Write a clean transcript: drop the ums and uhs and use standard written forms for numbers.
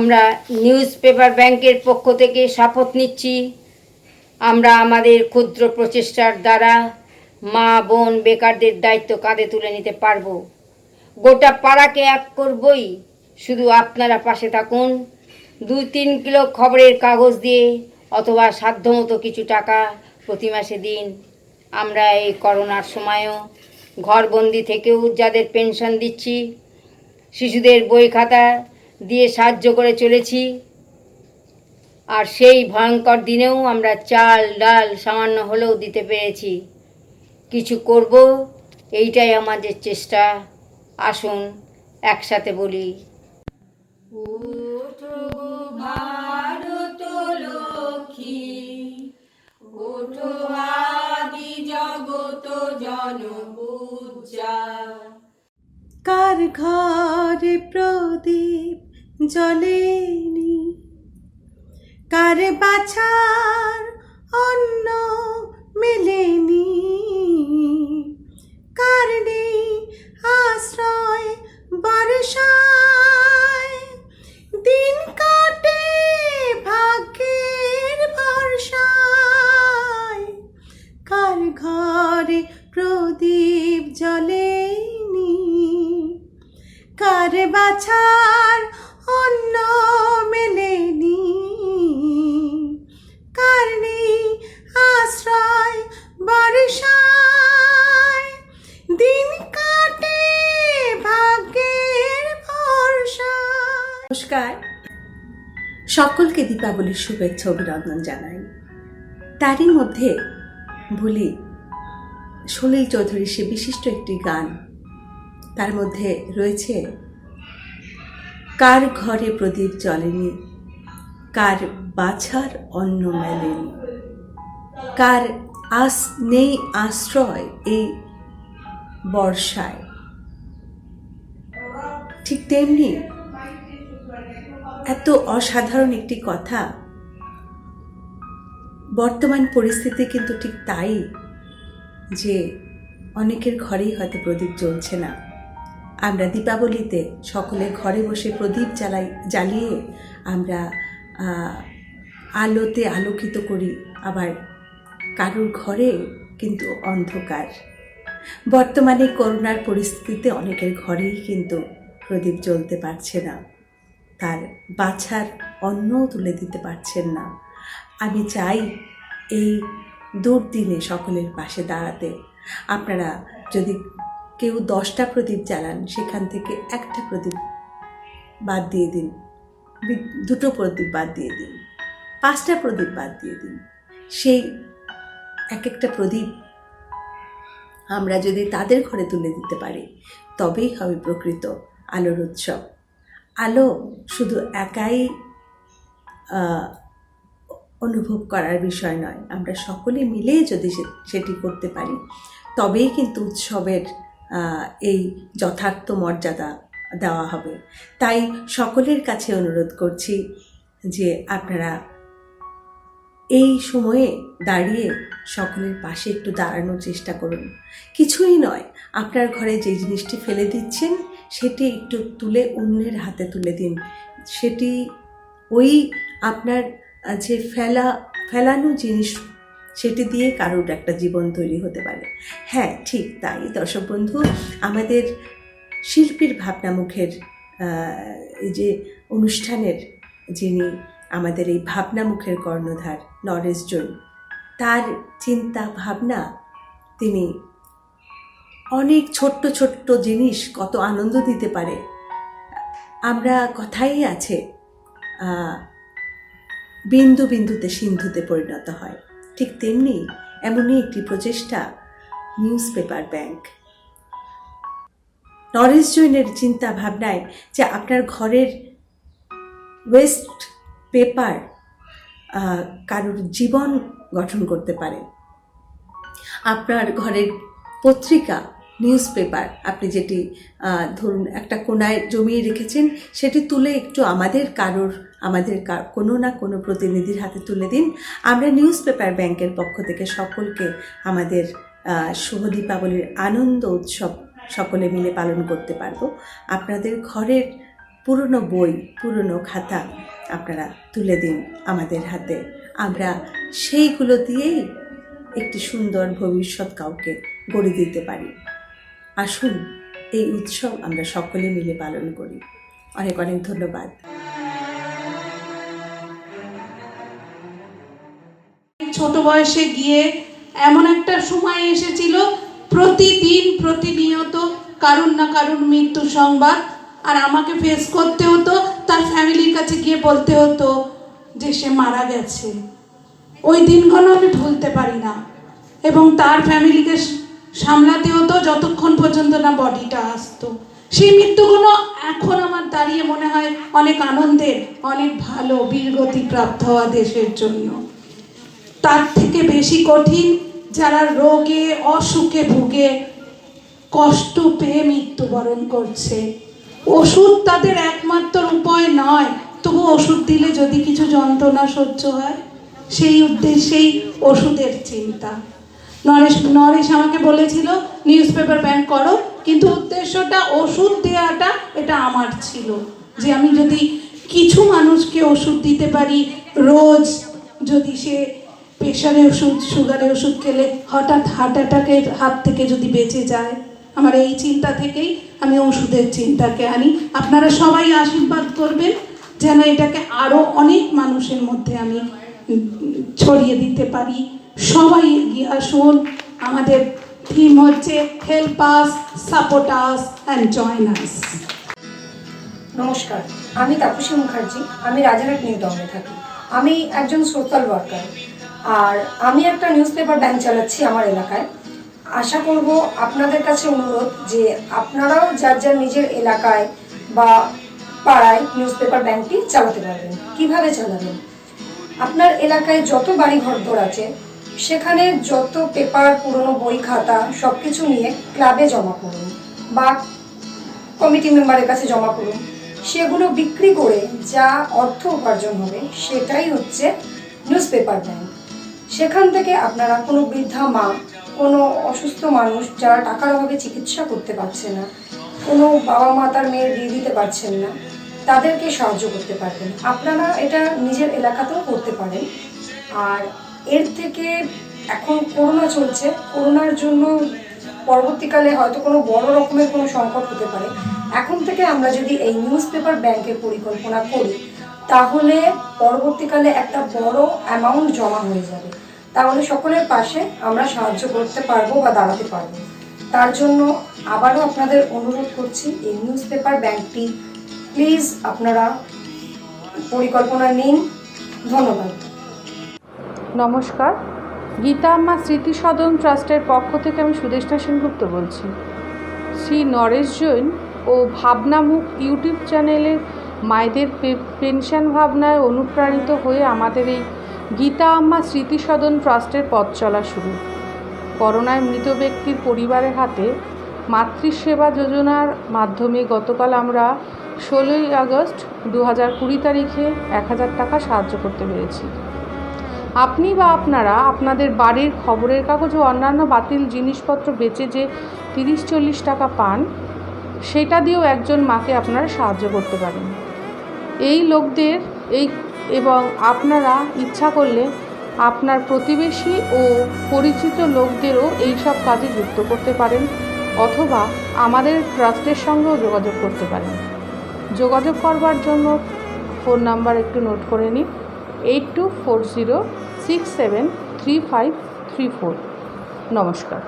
আমরা news paper ব্যাংকের পক্ষ থেকে শপথ নিচ্ছি, আমরা আমাদের ক্ষুদ্র প্রচেষ্টার দ্বারা মা বোন বেকারদের দায়িত্ব কাঁধে তুলে নিতে পারবো। গোটা পাড়াকে এক করবই, শুধু আপনারা পাশে থাকুন। 2-3 কিলো খবরের কাগজ দিয়ে অথবা সাধ্যমতো কিছু টাকা প্রতি মাসে দিন। আমরা এই করোনার সময়ও ঘরবন্দি থেকেও যাদের পেনশন দিচ্ছি, শিশুদের বই খাতা দিয়ে সাহায্য করে চলেছি। আর সেই ভয়ঙ্কর দিনেও আমরা চাল ডাল সামান্য হলেও দিতে পেরেছি। কিছু করব, এইটাই আমাদের চেষ্টা। আসুন একসাথে বলি, ওঠো ভারত লক্ষ্মী, ওঠো আদি জগত জনপূজা। কার ঘরে প্রদীপ জ্বলেনি, কার বাছার অন্ন মেলেনি, কার নেই আশ্রয় বর্ষায়, দিন কাটে ভাগ্যের ভরসায়। কার ঘরে প্রদীপ জ্বলেনি, কার বাছার অন্ন মেলেনি, কার নেই আশ্রয় বর্ষায়, দিন কাটে ভাগ্যের ভরসায়। নমস্কার, সকলকে দীপাবলির শুভেচ্ছা অভিনন্দন জানাই। তারই মধ্যে বলি, সলিল চৌধুরীর সে বিশিষ্ট একটি গান, তার মধ্যে রয়েছে কার ঘরে প্রদীপ জ্বলেনি, কার বাছার অন্ন মেলেনি, কার নেই আশ্রয় এই বর্ষায়। ঠিক তেমনি এত অসাধারণ একটি কথা, বর্তমান পরিস্থিতি কিন্তু ঠিক তাই, যে অনেকের ঘরেই হয়তো প্রদীপ জ্বলছে না। আমরা দীপাবলিতে সকলে ঘরে বসে প্রদীপ জ্বালিয়ে আমরা আলোতে আলোকিত করি, আবার কারোর ঘরে কিন্তু অন্ধকার। বর্তমানে করোনার পরিস্থিতিতে অনেকের ঘরেই কিন্তু প্রদীপ জ্বলতে পারছে না, তার বাছার অন্নও তুলে দিতে পারছেন না। আমি চাই এই দুর্দিনে সকলের পাশে দাঁড়াতে। আপনারা যদি কেউ 10টা প্রদীপ জ্বালান, সেখান থেকে একটা প্রদীপ বাদ দিয়ে দিন, 2টো প্রদীপ বাদ দিয়ে দিন, 5টা প্রদীপ বাদ দিয়ে দিন। সেই এক একটা প্রদীপ আমরা যদি তাদের ঘরে তুলে দিতে পারি, তবেই হবে প্রকৃত আলোর উৎসব। আলো শুধু একাই অনুভব করার বিষয় নয়, আমরা সকলে মিলে যদি সেটি করতে পারি, তবেই কিন্তু উৎসবের এই যথার্থ মর্যাদা দেওয়া হবে। তাই সকলের কাছে অনুরোধ করছি যে আপনারা এই সময়ে দাঁড়িয়ে সকলের পাশে একটু দাঁড়ানোর চেষ্টা করুন। কিছুই নয়, আপনার ঘরে যে জিনিসটি ফেলে দিচ্ছেন সেটি একটু তুলে অন্যের হাতে তুলে দিন। সেটি ওই আপনার যে ফেলানো জিনিস, সেটি দিয়ে কারোর একটা জীবন তৈরি হতে পারে। হ্যাঁ, ঠিক তাই দর্শক বন্ধু, আমাদের শিল্পীর ভাবনামুখের এই যে অনুষ্ঠানের যিনি আমাদের এই ভাবনামুখের কর্ণধার নরেশ জৈন, তার চিন্তা ভাবনা, তিনি অনেক ছোট্ট ছোট্ট জিনিস কত আনন্দ দিতে পারে। আমরা কথাই আছে, বিন্দু বিন্দুতে সিন্ধুতে পরিণত হয়। ঠিক তেমনি এমনই একটি প্রচেষ্টা নিউজ পেপার ব্যাংক। নরেশ জৈনের চিন্তা ভাবনায় যে আপনার ঘরের ওয়েস্ট পেপার কারোর জীবন গঠন করতে পারে। আপনার ঘরের পত্রিকা, নিউজ পেপার, আপনি যেটি ধরুন একটা কোনায় জমিয়ে রেখেছেন, সেটি তুলে একটু আমাদের কোনো না কোনো প্রতিনিধির হাতে তুলে দিন। আমরা নিউজ পেপার ব্যাংকের পক্ষ থেকে সকলকে আমাদের শুভ দীপাবলির আনন্দ উৎসব সকলে মিলে পালন করতে পারবো। আপনাদের ঘরের পুরনো বই, পুরনো খাতা আপনারা তুলে দিন আমাদের হাতে। আমরা সেইগুলো দিয়েই একটি সুন্দর ভবিষ্যৎ কাউকে গড়ে দিতে পারি। আসুন এই উৎসব আমরা সকলে মিলে পালন করি। অনেক অনেক ধন্যবাদ। ছোট বয়সে গিয়ে এমন একটা সময় এসেছিল, প্রতিদিন প্রতিনিয়ত কারুর না কারুর মৃত্যু সংবাদ, আর আমাকে ফেস করতে হতো, তার ফ্যামিলির কাছে গিয়ে বলতে হতো যে সে মারা গেছে। ওই দিনগুলো আমি ভুলতে পারি না, এবং তার ফ্যামিলিকে সামলাতে হতো যতক্ষণ পর্যন্ত না বডিটা আসতো। সেই মৃত্যুগুলো এখন আমার দাঁড়িয়ে মনে হয় অনেক আনন্দের, অনেক ভালো, বীরগতি প্রাপ্ত হওয়া দেশের জন্য। তার থেকে বেশি কঠিন যারা রোগে অসুখে ভুগে কষ্ট পেয়ে মৃত্যুবরণ করছে। ওষুধ তাদের একমাত্র উপায় নয়, তবু ওষুধ দিলে যদি কিছু যন্ত্রণা সহ্য হয়, সেই উদ্দেশ্যেই ওষুধের চিন্তা। নরেশ আমাকে বলেছিল নিউজ পেপার ব্যাংক করো, কিন্তু উদ্দেশ্যটা ওষুধ দেওয়াটা এটা আমার ছিল, যে আমি যদি কিছু মানুষকে ওষুধ দিতে পারি, রোজ যদি সে প্রেশারের ওষুধ, সুগারের ওষুধ খেলে হঠাৎ হার্ট অ্যাটাকের হাত থেকে যদি বেঁচে যায়, আমার এই চিন্তা থেকেই আমি ওষুধের চিন্তাকে আনি। আপনারা সবাই আশীর্বাদ করবেন যেন এটাকে আরও অনেক মানুষের মধ্যে আমি ছড়িয়ে দিতে পারি। সবাই এগিয়ে আসুন। আমাদের থিম হচ্ছে help us, support us and join us. নমস্কার, আমি তাপসী মুখার্জি। আমি রাজারহাট নিউ টাউনে থাকি। আমি একজন সোশ্যাল ওয়ার্কার, আর আমি একটা নিউজ পেপার ব্যাংক চালাচ্ছি আমার এলাকায়। আশা করব আপনাদের কাছে অনুরোধ যে আপনারাও যার যার নিজের এলাকায় বা পাড়ায় নিউজ পেপার ব্যাংকটি চালাতে পারবেন। কিভাবে চালাবেন? আপনার এলাকায় যত বাড়ি ঘরদোর আছে সেখানে যত পেপার, পুরনো বই খাতা সব কিছু নিয়ে ক্লাবে জমা করুন বা কমিটি মেম্বারের কাছে জমা করুন। সেগুলো বিক্রি করে যা অর্থ উপার্জন হবে সেটাই হচ্ছে নিউজ পেপার ব্যাংক। সেখান থেকে আপনারা কোনো বৃদ্ধা মা, কোনো অসুস্থ মানুষ যারা টাকার অভাবে চিকিৎসা করতে পারছে না, কোনো বাবা মা তার মেয়ের বিয়ে দিতে পারছেন না, তাদেরকে সাহায্য করতে পারবেন। আপনারা এটা নিজের এলাকাতেও করতে পারেন। আর এর থেকে এখন করোনা চলছে, করোনার জন্য পরবর্তীকালে হয়তো কোনো বড় রকমের কোনো সংকট হতে পারে। এখন থেকে আমরা যদি এই নিউজ পেপার ব্যাংকের পরিকল্পনা করি, তাহলে পরবর্তীকালে একটা বড় অ্যামাউন্ট জমা হয়ে যাবে। তাহলে সকলের পাশে আমরা সাহায্য করতে পারবো বা দাঁড়াতে পারবো। তার জন্য আবারও আপনাদের অনুরোধ করছি, এই নিউজ পেপার ব্যাংকটি প্লিজ আপনারা পরিকল্পনা নিন। ধন্যবাদ। নমস্কার, গীতা আম্মা স্মৃতি সদন ট্রাস্টের পক্ষ থেকে আমি সুদেষ্টা সেনগুপ্ত বলছি। শ্রী নরেশ জৈন ও ভাবনামুখ ইউটিউব চ্যানেলে মায়েদের পেনশন ভাবনায় অনুপ্রাণিত হয়ে আমাদের এই গীতা আম্মা স্মৃতি সদন ট্রাস্টের পথ চলা শুরু। করোনায় মৃত ব্যক্তির পরিবারের হাতে মাতৃসেবা যোজনার মাধ্যমে গতকাল আমরা 16ই আগস্ট 2020 তারিখে 1000 টাকা সাহায্য করতে পেরেছি। আপনি বা আপনারা আপনাদের বাড়ির খবরের কাগজ ও অন্যান্য বাতিল জিনিসপত্র বেচে যে 30-40 টাকা পান, সেটা দিয়েও একজন মাকে আপনারা সাহায্য করতে পারেন। এই লোকদের এবং আপনারা ইচ্ছা করলে আপনার প্রতিবেশী ও পরিচিত লোকদেরও এই সব কাজে যুক্ত করতে পারেন, অথবা আমাদের ট্রাস্টের সঙ্গেও যোগাযোগ করতে পারেন। যোগাযোগ করবার জন্য ফোন নাম্বার একটু নোট করে নিন, 8240673534। নমস্কার।